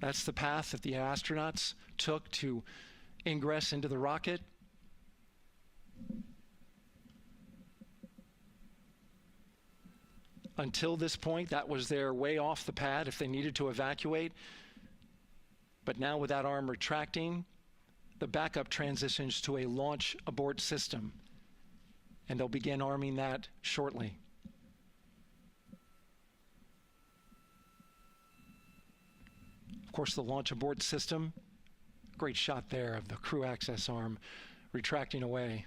That's the path that the astronauts took to ingress into the rocket. Until this point, that was their way off the pad if they needed to evacuate. But now with that arm retracting, the backup transitions to a launch abort system, and they'll begin arming that shortly. Of course, the launch abort system, great shot there of the crew access arm retracting away.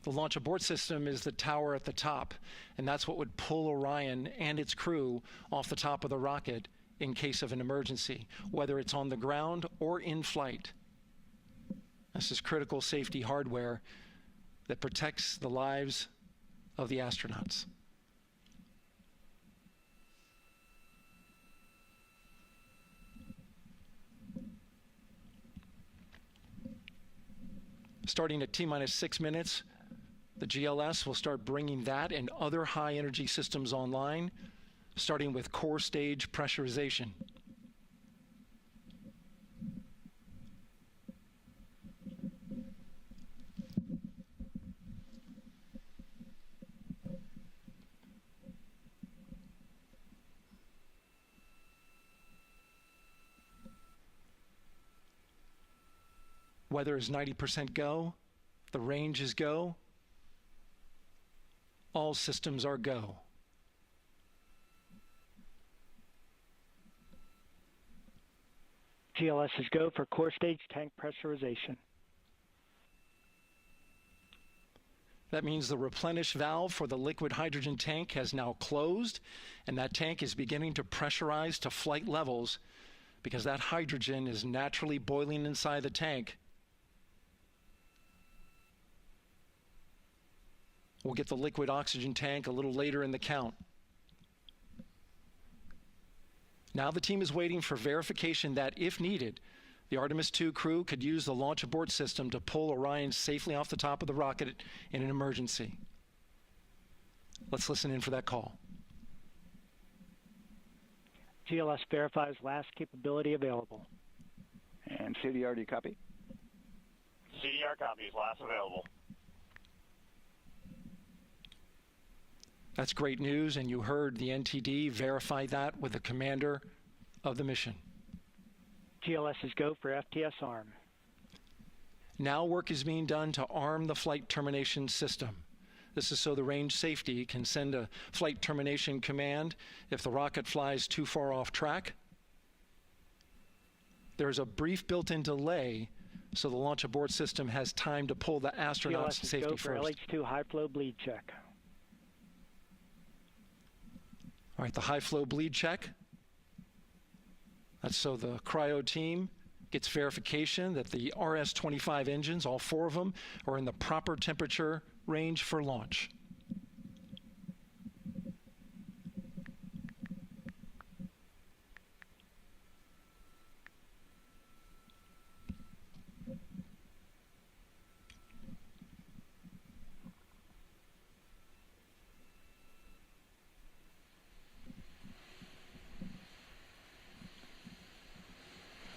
The launch abort system is the tower at the top, and that's what would pull Orion and its crew off the top of the rocket in case of an emergency, whether it's on the ground or in flight. This is critical safety hardware that protects the lives of the astronauts. Starting at T-minus 6 minutes, the GLS will start bringing that and other high-energy systems online, starting with core stage pressurization. Weather is 90% go, the range is go, all systems are go. GLS is go for core stage tank pressurization. That means the replenish valve for the liquid hydrogen tank has now closed, and that tank is beginning to pressurize to flight levels because that hydrogen is naturally boiling inside the tank. We'll get the liquid oxygen tank a little later in the count. Now the team is waiting for verification that, if needed, the Artemis II crew could use the launch abort system to pull Orion safely off the top of the rocket in an emergency. Let's listen in for that call. GLS verifies last capability available. And CDR, do you copy? CDR copies, last available. That's great news, and you heard the NTD verify that with the commander of the mission. GLS is go for FTS arm. Now work is being done to arm the flight termination system. This is so the range safety can send a flight termination command if the rocket flies too far off track. There's a brief built-in delay, so the launch abort system has time to pull the astronauts to safety first. GLS is go for LH2 high flow bleed check. All right, the high flow bleed check. That's so the cryo team gets verification that the RS-25 engines, all 4 of them, are in the proper temperature range for launch.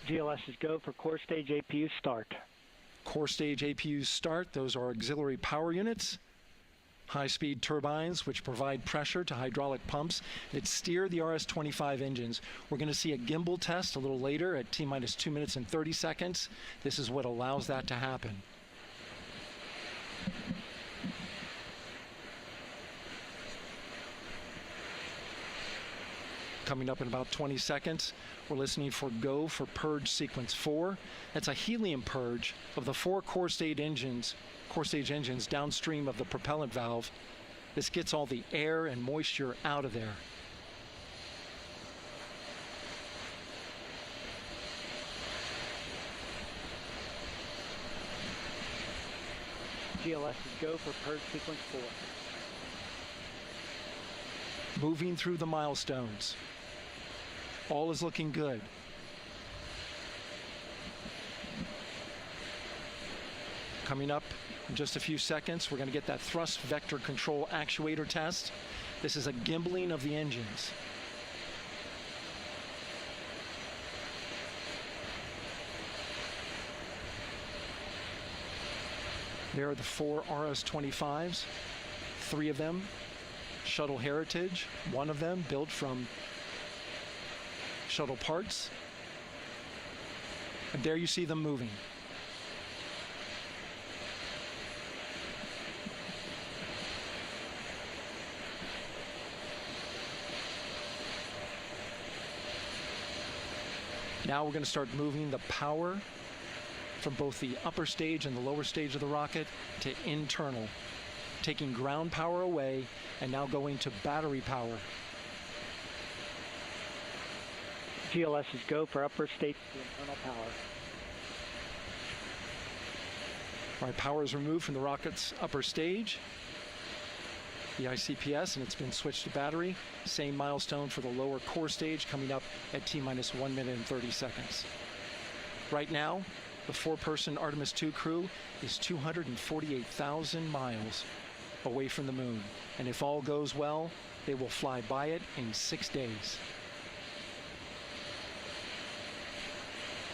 GLS is go for core stage APU start. Core stage APUs start. Those are auxiliary power units, high-speed turbines which provide pressure to hydraulic pumps that steer the RS-25 engines. We're going to see a gimbal test a little later at T-minus 2 minutes and 30 seconds. This is what allows that to happen. Coming up in about 20 seconds, we're listening for go for purge sequence 4. That's a helium purge of the 4 core stage engines downstream of the propellant valve. This gets all the air and moisture out of there. GLS is go for purge sequence 4. Moving through the milestones. All is looking good. Coming up in just a few seconds, we're going to get that thrust vector control actuator test. This is a gimbaling of the engines. There are the 4 RS-25s, 3 of them Shuttle Heritage, 1 of them built from shuttle parts. And there you see them moving. Now we're going to start moving the power from both the upper stage and the lower stage of the rocket to internal, taking ground power away and now going to battery power. GLS is go for upper stage to internal power. All right, power is removed from the rocket's upper stage, the ICPS, and it's been switched to battery. Same milestone for the lower core stage coming up at T-minus 1 minute and 30 seconds. Right now, the 4-person Artemis II crew is 248,000 miles away from the moon. And if all goes well, they will fly by it in 6 days.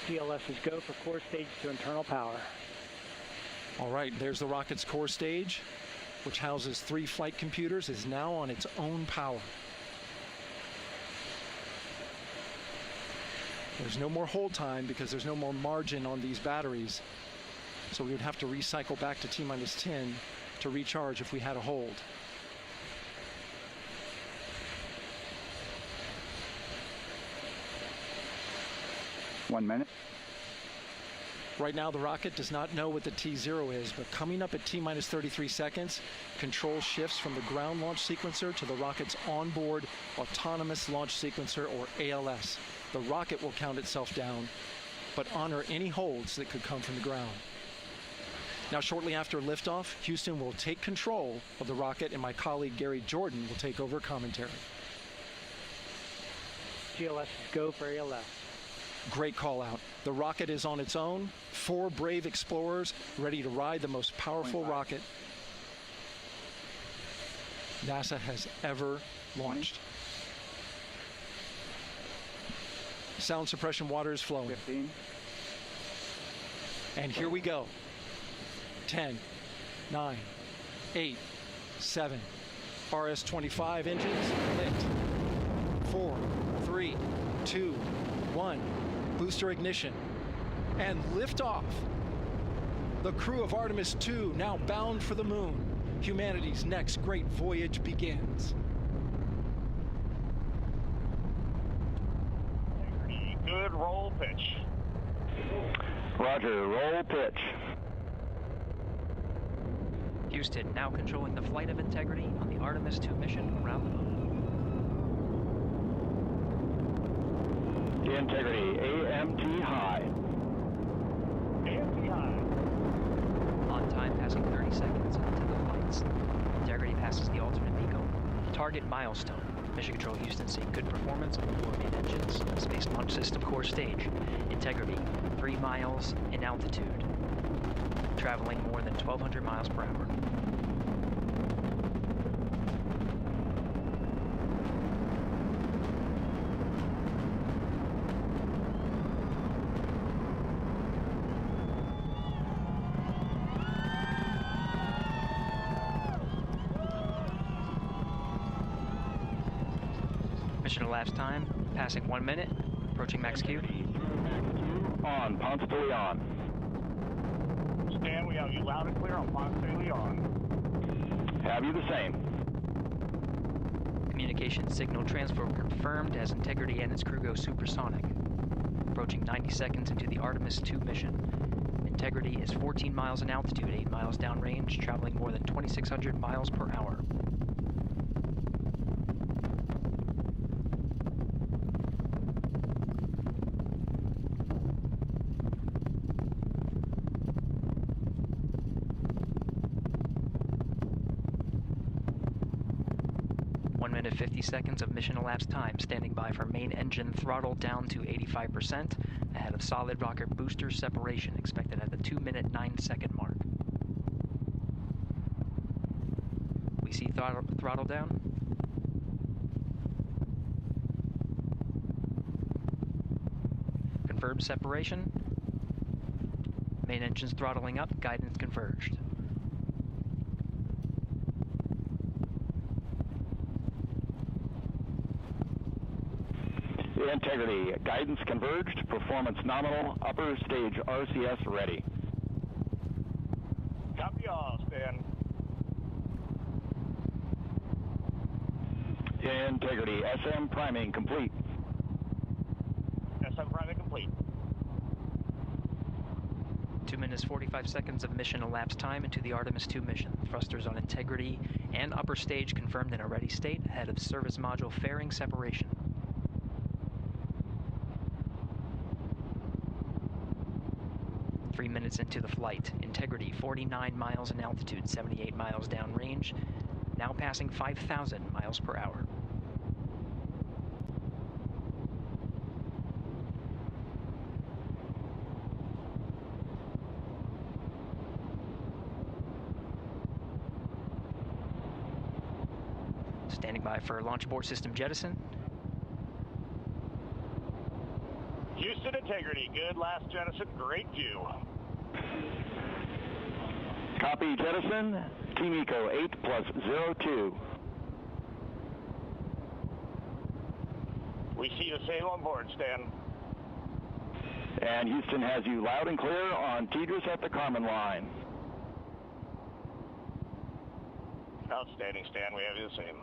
GLS is go for core stage to internal power. All right, there's the rocket's core stage, which houses 3 flight computers, is now on its own power. There's no more hold time because there's no more margin on these batteries. So we would have to recycle back to T-minus 10 to recharge if we had a hold. One minute. Right now, the rocket does not know what the T0 is, but coming up at T-minus 33 seconds, control shifts from the ground launch sequencer to the rocket's onboard autonomous launch sequencer, or ALS. The rocket will count itself down, but honor any holds that could come from the ground. Now, shortly after liftoff, Houston will take control of the rocket, and my colleague Gary Jordan will take over commentary. GLS is go for ALS. Great call out. The rocket is on its own. 4 brave explorers ready to ride the most powerful rocket NASA has ever launched. Sound suppression water is flowing. 15. And here we go. 10, 9, 8, 7. RS-25 engines lit. 4, 3, 2, 1. Booster ignition. And liftoff. The crew of Artemis II now bound for the moon. Humanity's next great voyage begins. Good roll pitch. Roger, roll pitch. Houston now controlling the flight of Integrity on the Artemis II mission around the moon. Integrity, AMT high. AMT high. On time passing 30 seconds into the flights. Integrity passes the alternate MECO. Target milestone. Mission Control Houston seeing good performance on the 4 main engines. Space Launch System core stage. Integrity, 3 miles in altitude. Traveling more than 1,200 miles per hour. Mission elapsed time, passing 1 minute, approaching max Q. On, Ponce de Leon. Stan, we have you loud and clear on Ponce de Leon. Have you the same? Communication signal transfer confirmed as Integrity and its crew go supersonic. Approaching 90 seconds into the Artemis II mission. Integrity is 14 miles in altitude, 8 miles downrange, traveling more than 2,600 miles per hour. Minute 50 seconds of mission elapsed time, standing by for main engine throttle down to 85%, ahead of solid rocket booster separation, expected at the 2-minute 9-second mark. We see throttle down. Confirmed separation. Main engines throttling up, guidance converged. Integrity, guidance converged, performance nominal, upper stage RCS ready. Copy all, Stan. Integrity, SM priming complete. SM priming complete. 2 minutes 45 seconds of mission elapsed time into the Artemis 2 mission. Thrusters on Integrity and upper stage confirmed in a ready state ahead of service module fairing separation. Three minutes into the flight. Integrity 49 miles in altitude, 78 miles downrange, now passing 5,000 miles per hour. Standing by for launch abort system jettison. Houston Integrity, good last jettison, great view. Copy jettison, Team Eco 8+02. We see the same on board, Stan. And Houston has you loud and clear on TDRS at the Kármán line. Outstanding, Stan, we have you the same.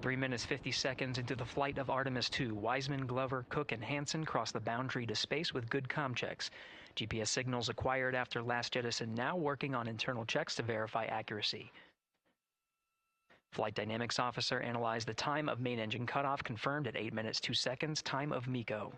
3 minutes 50 seconds into the flight of Artemis 2, Wiseman, Glover, Cook, and Hansen cross the boundary to space with good comm checks. GPS signals acquired after last jettison now working on internal checks to verify accuracy. Flight Dynamics Officer analyzed the time of main engine cutoff, confirmed at 8 minutes 2 seconds, time of MECO.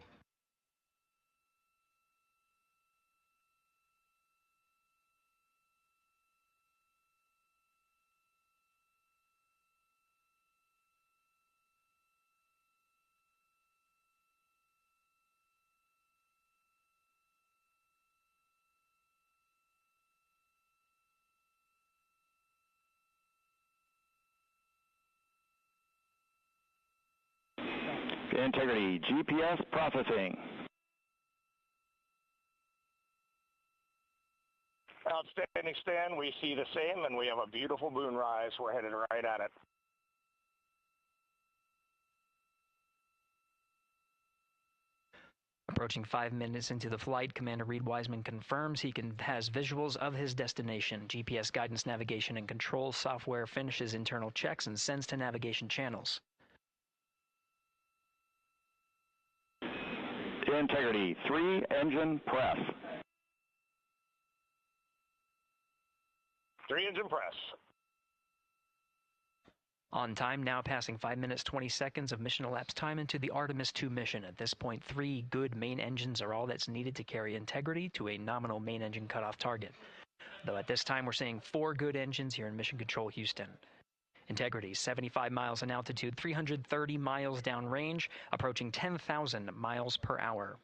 Integrity, GPS processing. Outstanding, Stan, we see the same, and we have a beautiful moonrise. We're headed right at it. Approaching 5 minutes into the flight, Commander Reed Wiseman confirms he has visuals of his destination. GPS guidance, navigation, and control software finishes internal checks and sends to navigation channels. Integrity, 3 engine press. 3 engine press. On time, now passing 5 minutes 20 seconds of mission elapsed time into the Artemis 2 mission. At this point, 3 good main engines are all that's needed to carry Integrity to a nominal main engine cutoff target. Though at this time, we're seeing 4 good engines here in Mission Control Houston. Integrity, 75 miles in altitude, 330 miles downrange, approaching 10,000 miles per hour.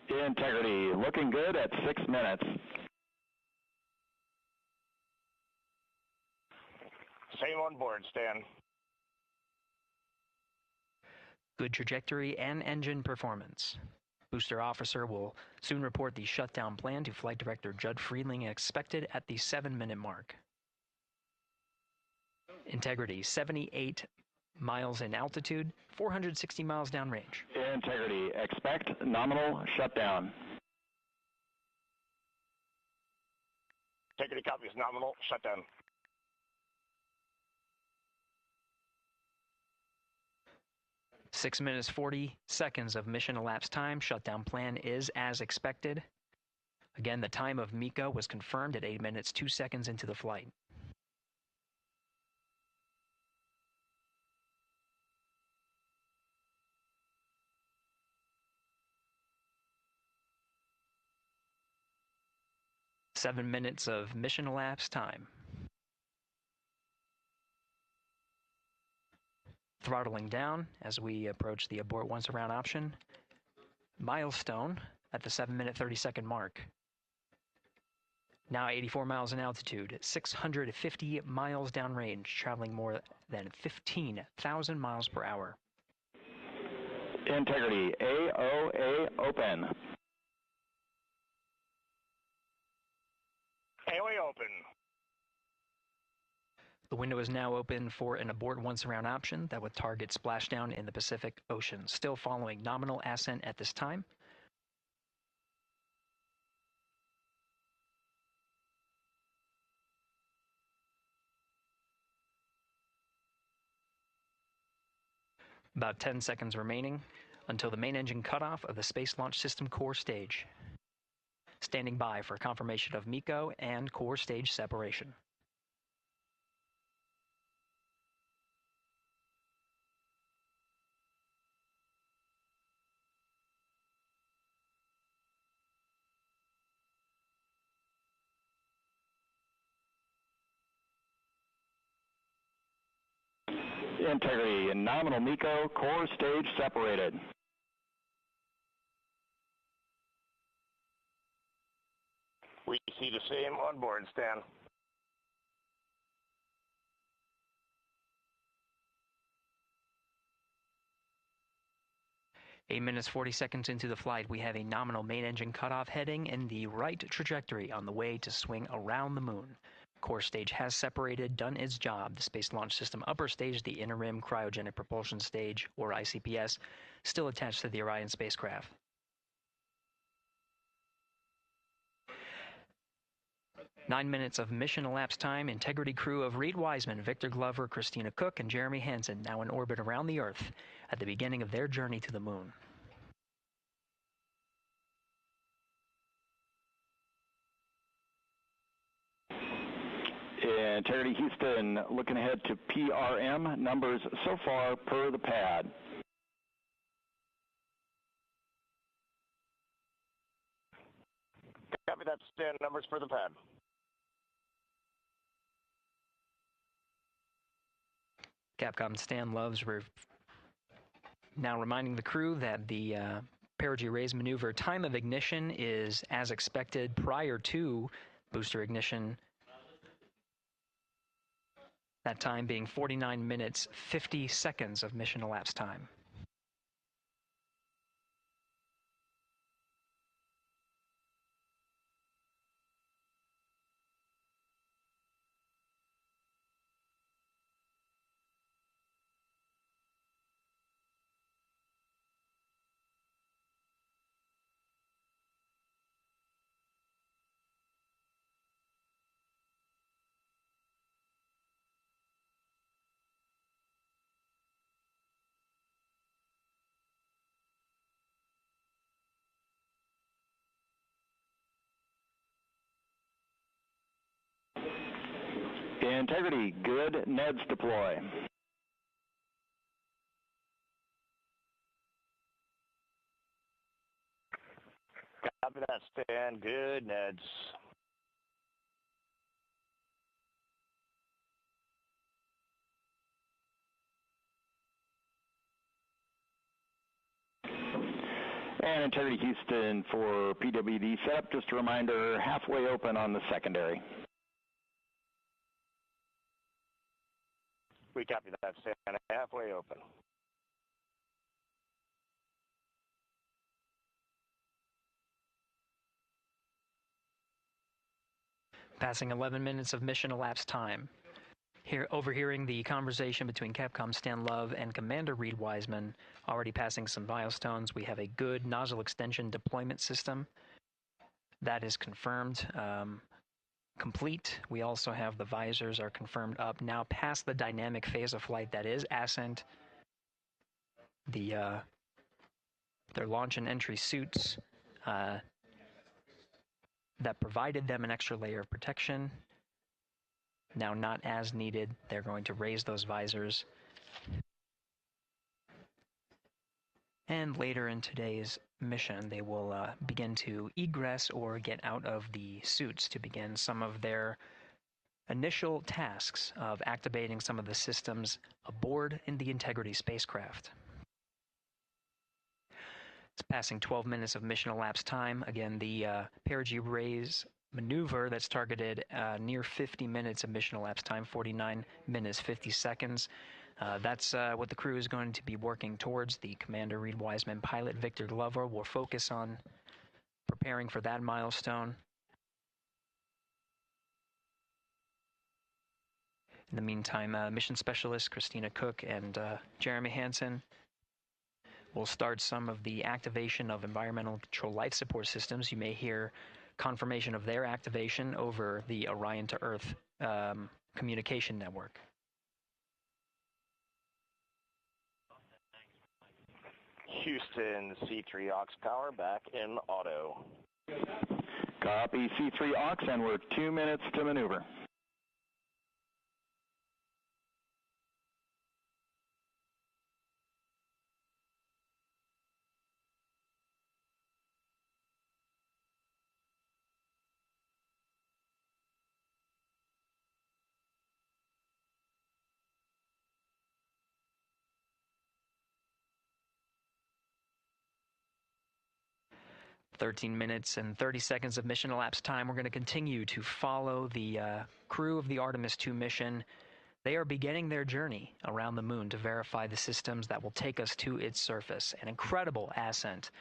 Integrity, looking good at 6 minutes. Same on board, Stan. Good trajectory and engine performance. Booster officer will soon report the shutdown plan to Flight Director Judd Friedling, expected at the 7-minute mark. Integrity, 78 miles in altitude, 460 miles downrange. Integrity, expect nominal shutdown. Integrity copies nominal shutdown. Six minutes 40 seconds of mission elapsed time. Shutdown plan is as expected. Again, the time of MECO was confirmed at 8 minutes 2 seconds into the flight. Seven minutes of mission elapsed time. Throttling down as we approach the abort once around option. Milestone at the 7-minute 30-second mark. Now 84 miles in altitude, 650 miles downrange, traveling more than 15,000 miles per hour. Integrity, AOA open. AOA open. The window is now open for an abort once around option that would target splashdown in the Pacific Ocean. Still following nominal ascent at this time. About 10 seconds remaining until the main engine cutoff of the Space Launch System core stage. Standing by for confirmation of MECO and core stage separation. Integrity, nominal MECO, core stage separated. We see the same on board, Stan. 8 minutes 40 seconds into the flight, we have a nominal main engine cutoff heading in the right trajectory on the way to swing around the moon. Core stage has separated, done its job. The Space Launch System upper stage, the interim cryogenic propulsion stage, or ICPS, still attached to the Orion spacecraft. Nine minutes of mission elapsed time. Integrity crew of Reed Wiseman, Victor Glover, Christina Cook, and Jeremy Hansen now in orbit around the Earth at the beginning of their journey to the moon. Integrity Houston, looking ahead to PRM numbers so far per the pad. Copy that, Stan. Numbers for the pad. Capcom Stan Loves now reminding the crew that the perigee raise maneuver time of ignition is as expected prior to booster ignition. That time being 49 minutes, 50 seconds of mission elapsed time. Integrity, good. NEDS deploy. Copy that, Stan. Good, Neds. And Integrity Houston for PWD setup. Just a reminder, halfway open on the secondary. We copy that, Stan. Halfway open. Passing 11 minutes of mission elapsed time. Here, overhearing the conversation between Capcom Stan Love and Commander Reed Wiseman, already passing some milestones. We have a good nozzle extension deployment system. That is confirmed. Complete. We also have the visors are confirmed up. Now past the dynamic phase of flight, that is ascent. Their launch and entry suits that provided them an extra layer of protection. Now not as needed. They're going to raise those visors. And later in today's mission, they will begin to egress or get out of the suits to begin some of their initial tasks of activating some of the systems aboard in the Integrity spacecraft. It's passing 12 minutes of mission elapsed time. Again, the perigee raise maneuver that's targeted near 50 minutes of mission elapsed time, 49 minutes, 50 seconds. That's what the crew is going to be working towards. The Commander Reed Wiseman, pilot Victor Glover will focus on preparing for that milestone. In the meantime, mission specialist Christina Cook and Jeremy Hansen will start some of the activation of environmental control life support systems. You may hear confirmation of their activation over the Orion to Earth communication network. Houston, C3 aux power back in auto. Copy C3 aux, and we're 2 minutes to maneuver. "13 minutes and 30 seconds of mission elapsed time. We're going to continue to follow the crew of the Artemis 2 mission. They are beginning their journey around the moon to verify the systems that will take us to its surface. An incredible ascent.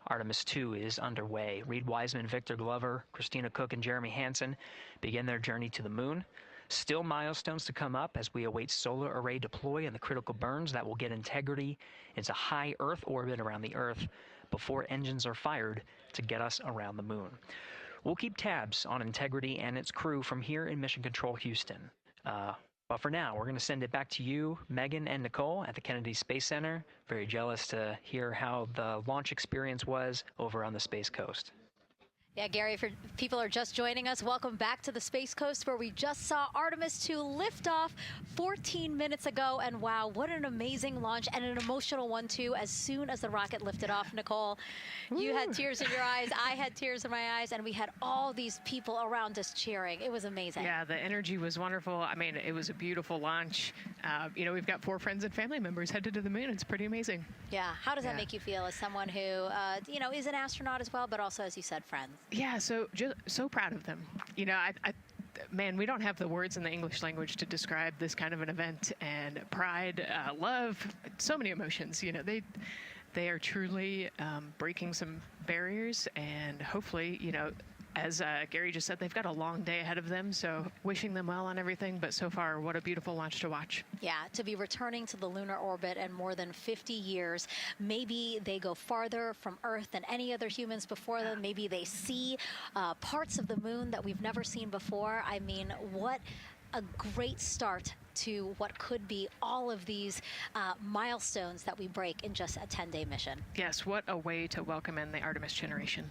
Artemis 2 is underway. Reed Wiseman, Victor Glover, Christina Cook, and Jeremy Hansen begin their journey to the moon. Still milestones to come up as we await solar array deploy and the critical burns that will get Integrity into high Earth orbit around the Earth before engines are fired to get us around the moon. We'll keep tabs on Integrity and its crew from here in Mission Control Houston. But for now, we're going to send it back to you, Megan and Nicole at the Kennedy Space Center. Very jealous to hear how the launch experience was over on the Space Coast. Yeah, Gary, if people are just joining us, welcome back to the Space Coast, where we just saw Artemis 2 lift off 14 minutes ago. And wow, what an amazing launch, and an emotional one, too. As soon as the rocket lifted off, Nicole, you had tears in your eyes, I had tears in my eyes, and we had all these people around us cheering. It was amazing. Yeah, the energy was wonderful. I mean, it was a beautiful launch. We've got 4 friends and family members headed to the moon. It's pretty amazing. Yeah, how does that make you feel as someone who, is an astronaut as well, but also, as you said, friends? Yeah, so proud of them. Man, we don't have the words in the English language to describe this kind of an event, and pride, love, so many emotions. They are truly breaking some barriers, and hopefully, as Gary just said, they've got a long day ahead of them, so wishing them well on everything. But so far, what a beautiful launch to watch. Yeah, to be returning to the lunar orbit in more than 50 years. Maybe they go farther from Earth than any other humans before them. Maybe they see parts of the moon that we've never seen before. I mean, what a great start to what could be all of these milestones that we break in just a 10-day mission. Yes, what a way to welcome in the Artemis generation.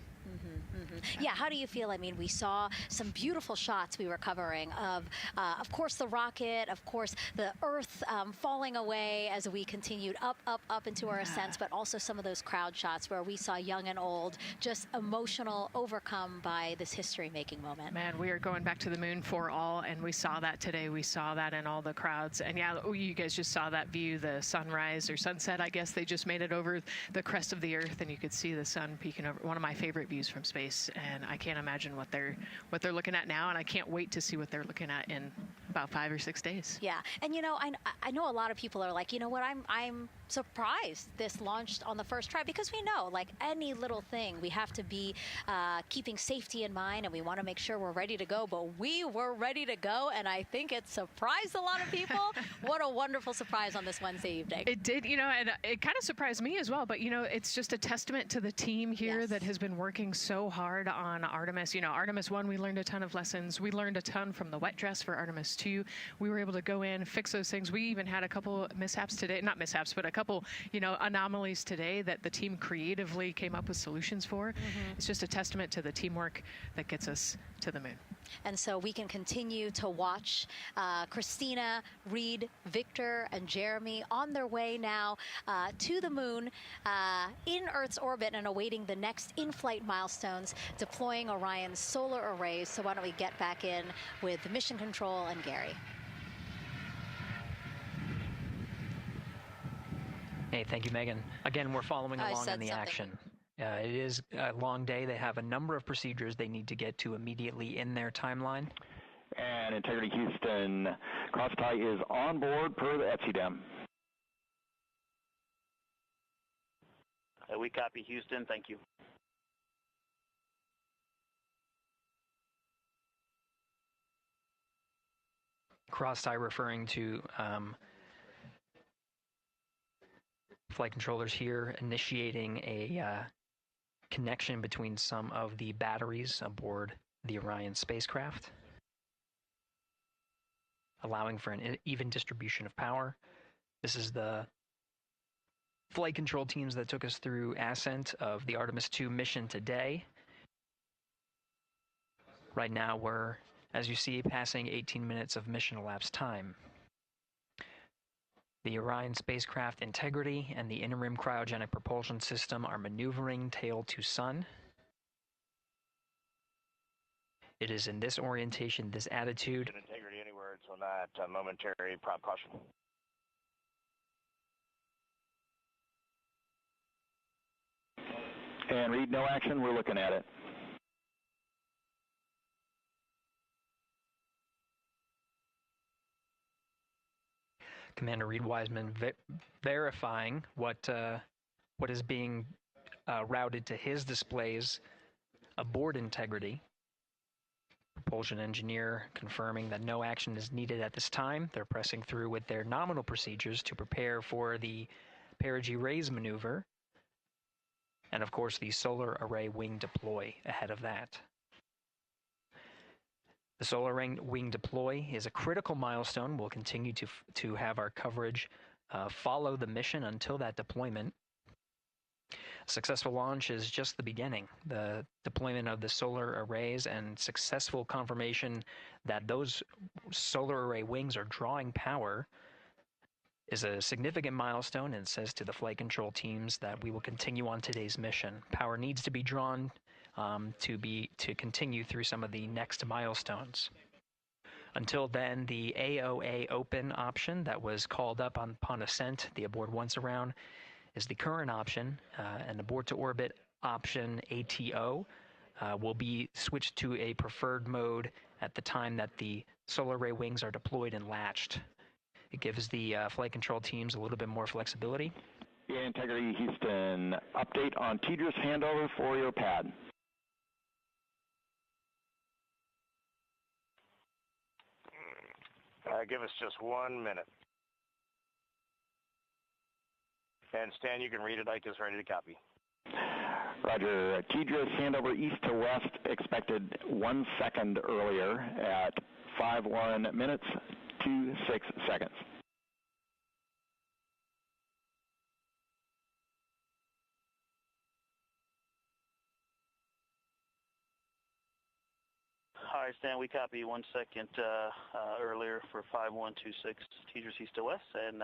Yeah, how do you feel? I mean, we saw some beautiful shots we were covering of course, the rocket, of course, the Earth falling away as we continued up into our ascents, but also some of those crowd shots where we saw young and old just emotional, overcome by this history-making moment. Man, we are going back to the moon for all, and we saw that today. We saw that in all the crowds. And yeah, you guys just saw that view, the sunrise or sunset, I guess. They just made it over the crest of the Earth, and you could see the sun peeking over. One of my favorite views from space. And I can't imagine what they're looking at now, and I can't wait to see what they're looking at in about 5 or 6 days. Yeah, and I know a lot of people are like, I'm surprised this launched on the first try, because we know, like any little thing, we have to be keeping safety in mind, and we want to make sure we're ready to go. But we were ready to go, and I think it surprised a lot of people. What a wonderful surprise on this Wednesday evening. It did, and it kind of surprised me as well. But it's just a testament to the team here that has been working so hard on Artemis. Artemis 1, we learned a ton of lessons. We learned a ton from the wet dress for Artemis 2. We were able to go in, fix those things. We even had a couple mishaps today, not mishaps, but a couple, anomalies today that the team creatively came up with solutions for. It's just a testament to the teamwork that gets us to the moon. And so we can continue to watch Christina, Reed, Victor, and Jeremy on their way now to the moon in Earth's orbit and awaiting the next in-flight milestones, deploying Orion's solar arrays. So why don't we get back in with Mission Control and Gary. Hey, thank you, Megan. Again, we're following along in the action. It is a long day. They have a number of procedures they need to get to immediately in their timeline. And Integrity Houston, cross tie is on board per the ETSI We copy, Houston. Thank you. Cross-tie referring to flight controllers here initiating a connection between some of the batteries aboard the Orion spacecraft, allowing for an even distribution of power. This is the flight control teams that took us through ascent of the Artemis II mission today. Right now we're, as you see, passing 18 minutes of mission elapsed time. The Orion spacecraft integrity and the interim cryogenic propulsion system are maneuvering tail to sun. It is in this orientation, this attitude. Integrity, any words on that momentary prompt caution? And Reed, no action. We're looking at it. Commander Reed Wiseman verifying what is being routed to his displays aboard integrity. Propulsion engineer confirming that no action is needed at this time. They're pressing through with their nominal procedures to prepare for the perigee raise maneuver. And of course, the solar array wing deploy ahead of that. The solar wing deploy is a critical milestone. We'll continue to have our coverage follow the mission until that deployment. Successful launch is just the beginning. The deployment of the solar arrays and successful confirmation that those solar array wings are drawing power is a significant milestone and says to the flight control teams that we will continue on today's mission. Power needs to be drawn to continue through some of the next milestones. Until then, the AOA open option that was called up upon ascent, the aboard once around, is the current option, and aboard to orbit option ATO will be switched to a preferred mode at the time that the solar array wings are deployed and latched. It gives the flight control teams a little bit more flexibility. Yeah, Integrity Houston, update on TDRS handover for your pad. Give us just 1 minute. And Stan, you can read it. Ike is ready to copy. Roger. TDRS handover east to west expected 1 second earlier at 5:1 minutes 26 seconds. Hi, Stan. We copy 1 second earlier for 5126 TDRS east to west, and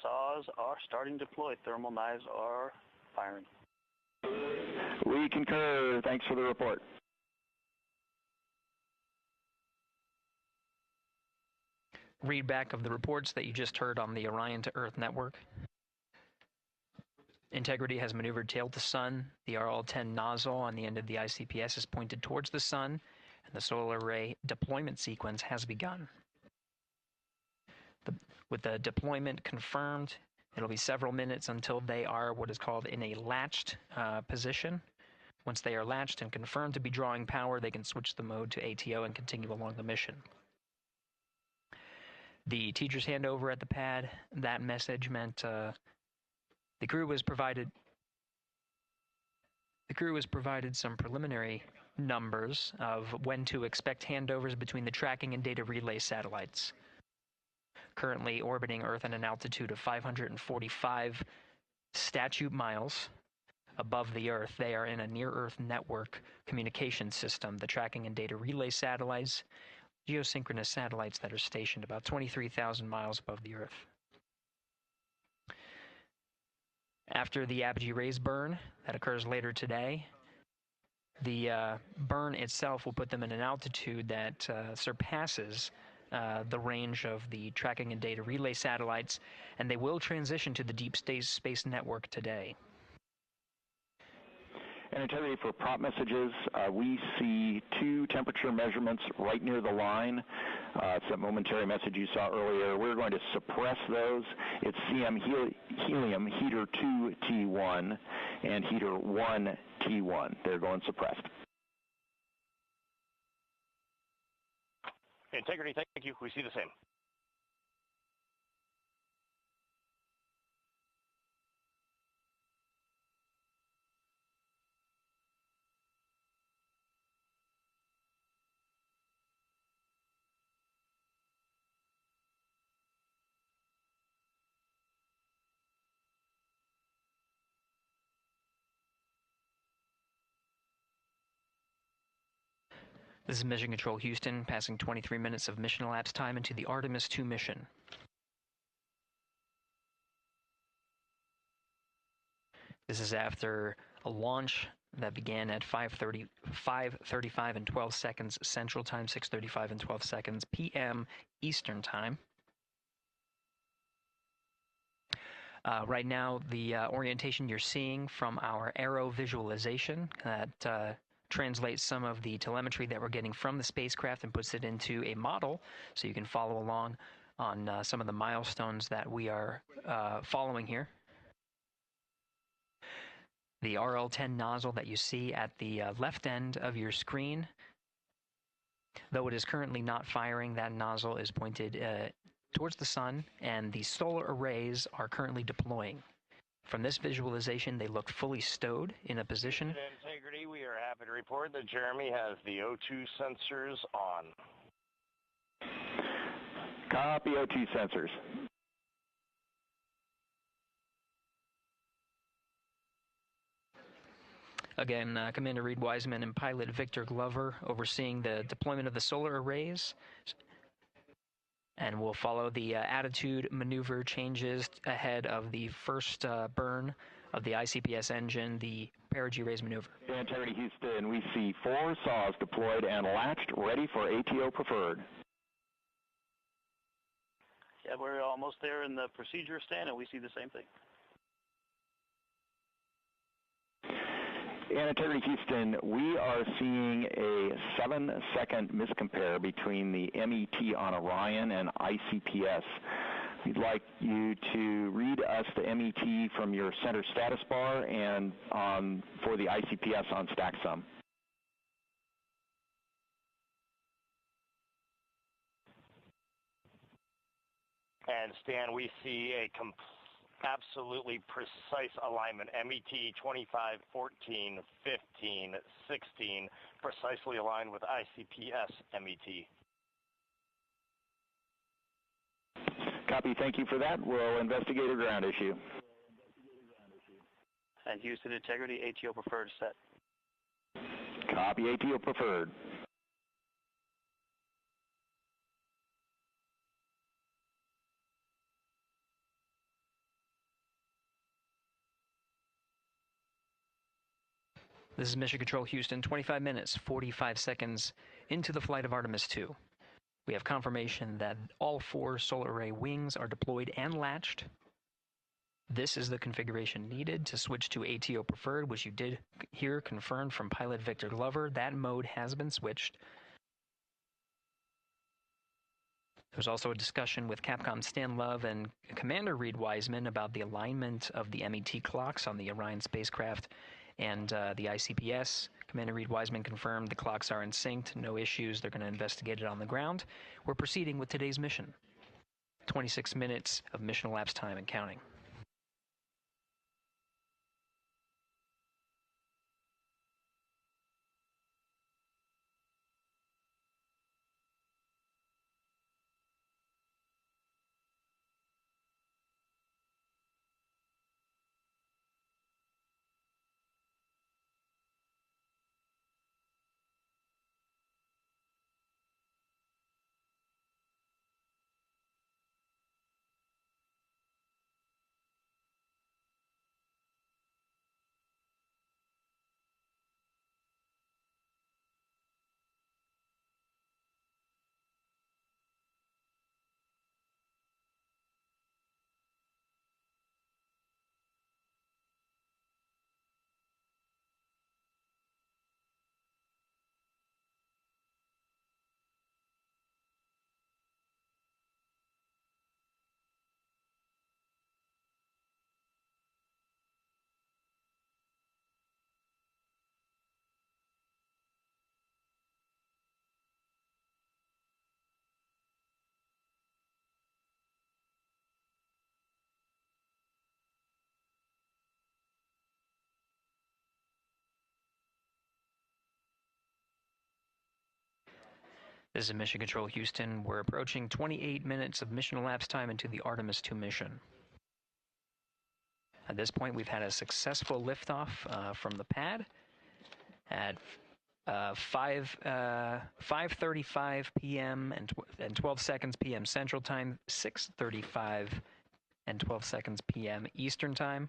saws are starting to deploy. Thermal knives are firing. We concur. Thanks for the report. Read back of the reports that you just heard on the Orion to Earth network. Integrity has maneuvered tail to sun. The RL-10 nozzle on the end of the ICPS is pointed towards the sun, and the solar array deployment sequence has begun. With the deployment confirmed, it'll be several minutes until they are what is called in a latched position. Once they are latched and confirmed to be drawing power, they can switch the mode to ATO and continue along the mission. The teacher's handover at the pad, that message meant the crew was provided some preliminary numbers of when to expect handovers between the tracking and data relay satellites. Currently orbiting Earth at an altitude of 545 statute miles above the Earth, they are in a near-Earth network communication system. The tracking and data relay satellites, geosynchronous satellites that are stationed about 23,000 miles above the Earth. After the apogee raise burn that occurs later today, the burn itself will put them in an altitude that surpasses the range of the tracking and data relay satellites, and they will transition to the deep space network today. And integrity for prop messages, we see 2 temperature measurements right near the line. It's that momentary message you saw earlier. We're going to suppress those. It's CM helium heater 2 T1 and heater 1 T1. They're going suppressed. Integrity, thank you. We see the same. This is Mission Control Houston, passing 23 minutes of mission elapsed time into the Artemis 2 mission. This is after a launch that began at 5:35 and 12 seconds Central Time, 6:35 and 12 seconds p.m. Eastern Time. Right now, the orientation you're seeing from our aero visualization that translates some of the telemetry that we're getting from the spacecraft and puts it into a model so you can follow along on some of the milestones that we are following here. The RL-10 nozzle that you see at the left end of your screen, though it is currently not firing, that nozzle is pointed towards the sun, and the solar arrays are currently deploying. From this visualization, they look fully stowed in a position. Integrity, we are happy to report that Jeremy has the O2 sensors on. Copy O2 sensors. Again, Commander Reed Wiseman and pilot Victor Glover overseeing the deployment of the solar arrays. And we'll follow the attitude maneuver changes ahead of the first burn of the ICPS engine, the perigee raise maneuver. Integrity Houston, we see 4 saws deployed and latched, ready for ATO preferred. Yeah, we're almost there in the procedure stand, and we see the same thing. And Integrity Houston, we are seeing a 7-second miscompare between the MET on Orion and ICPS. We'd like you to read us the MET from your center status bar and for the ICPS on StackSum. And Stan, we see a absolutely precise alignment. MET 25, 14, 15, 16, precisely aligned with ICPS MET. Copy, thank you for that. We'll investigate a ground issue. And Houston Integrity, ATO preferred set. Copy, ATO preferred. This is Mission Control Houston, 25 minutes, 45 seconds into the flight of Artemis 2. We have confirmation that all 4 solar array wings are deployed and latched. This is the configuration needed to switch to ATO preferred, which you did hear confirmed from pilot Victor Glover. That mode has been switched. There's also a discussion with Capcom Stan Love and Commander Reed Wiseman about the alignment of the MET clocks on the Orion spacecraft and the ICPS. Commander Reed Wiseman confirmed the clocks are in sync, no issues. They're going to investigate it on the ground. We're proceeding with today's mission. 26 minutes of mission elapsed time and counting. This is Mission Control Houston. We're approaching 28 minutes of mission elapsed time into the Artemis 2 mission. At this point, we've had a successful liftoff from the pad at 5:35 p.m. and 12 seconds p.m. Central Time, 6:35 and 12 seconds p.m. Eastern Time.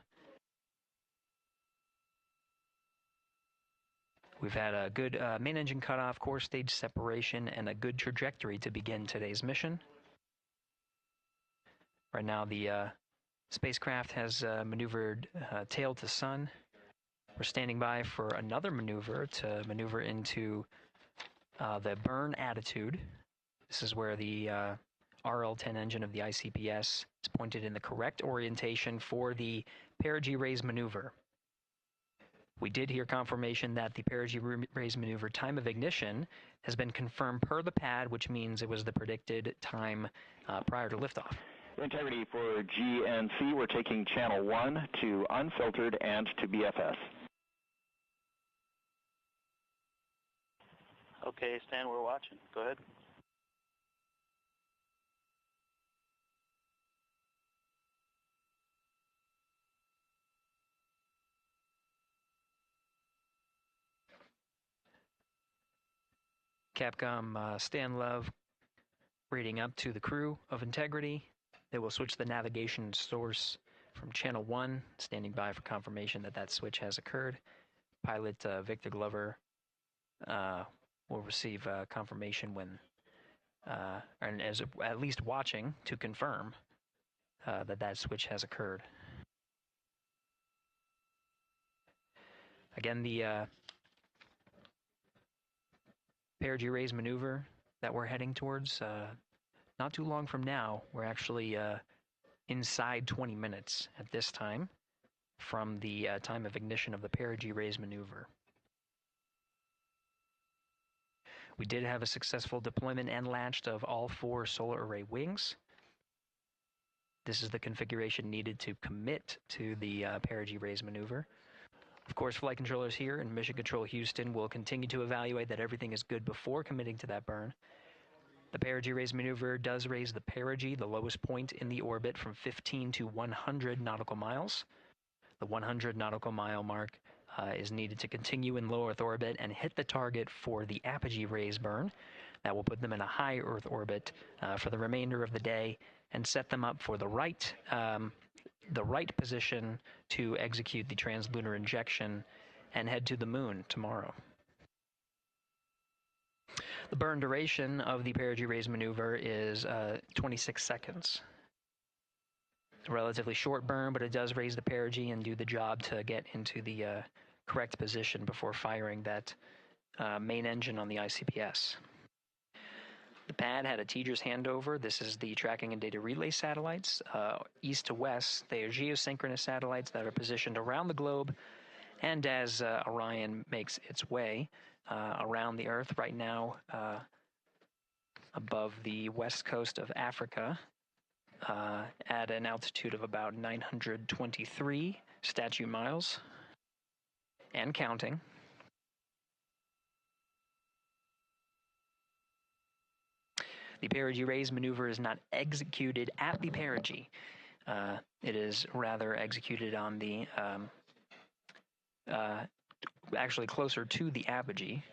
We've had a good main engine cutoff, core stage separation, and a good trajectory to begin today's mission. Right now, the spacecraft has maneuvered tail to sun. We're standing by for another maneuver to maneuver into the burn attitude. This is where the RL-10 engine of the ICPS is pointed in the correct orientation for the perigee raise maneuver. We did hear confirmation that the perigee raise maneuver time of ignition has been confirmed per the pad, which means it was the predicted time prior to liftoff. Integrity for GNC, we're taking channel 1 to unfiltered and to BFS. Okay, Stan, we're watching. Go ahead. Capcom Stan Love reading up to the crew of Integrity. They will switch the navigation source from channel 1, standing by for confirmation that that switch has occurred. Pilot Victor Glover will receive confirmation when, and as at least watching to confirm that that switch has occurred. Again, the perigee raise maneuver that we're heading towards, not too long from now, we're actually inside 20 minutes at this time from the time of ignition of the perigee raise maneuver. We did have a successful deployment and launched of all 4 solar array wings. This is the configuration needed to commit to the perigee raise maneuver. Of course, flight controllers here in Mission Control Houston will continue to evaluate that everything is good before committing to that burn. The perigee raise maneuver does raise the perigee, the lowest point in the orbit, from 15 to 100 nautical miles. The 100 nautical mile mark is needed to continue in low Earth orbit and hit the target for the apogee raise burn. That will put them in a high Earth orbit for the remainder of the day and set them up for the right position to execute the translunar injection and head to the moon tomorrow. The burn duration of the perigee raise maneuver is 26 seconds. It's a relatively short burn, but it does raise the perigee and do the job to get into the correct position before firing that main engine on the ICPS. The pad had a TDRS handover. This is the tracking and data relay satellites. East to west, they are geosynchronous satellites that are positioned around the globe. And as Orion makes its way around the Earth right now, above the west coast of Africa, at an altitude of about 923 statute miles, and counting. The perigee raise maneuver is not executed at the perigee. It is rather executed on the, actually closer to the apogee.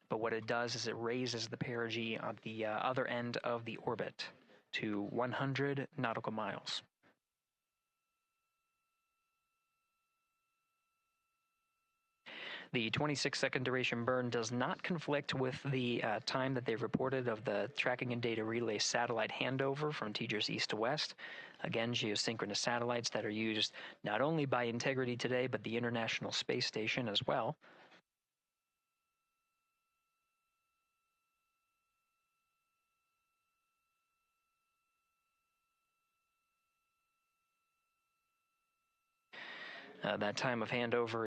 But what it does is it raises the perigee on the other end of the orbit to 100 nautical miles. The 26-second duration burn does not conflict with the time that they've reported of the tracking and data relay satellite handover from TDRS east to west. Again, geosynchronous satellites that are used not only by Integrity today, but the International Space Station as well. That time of handover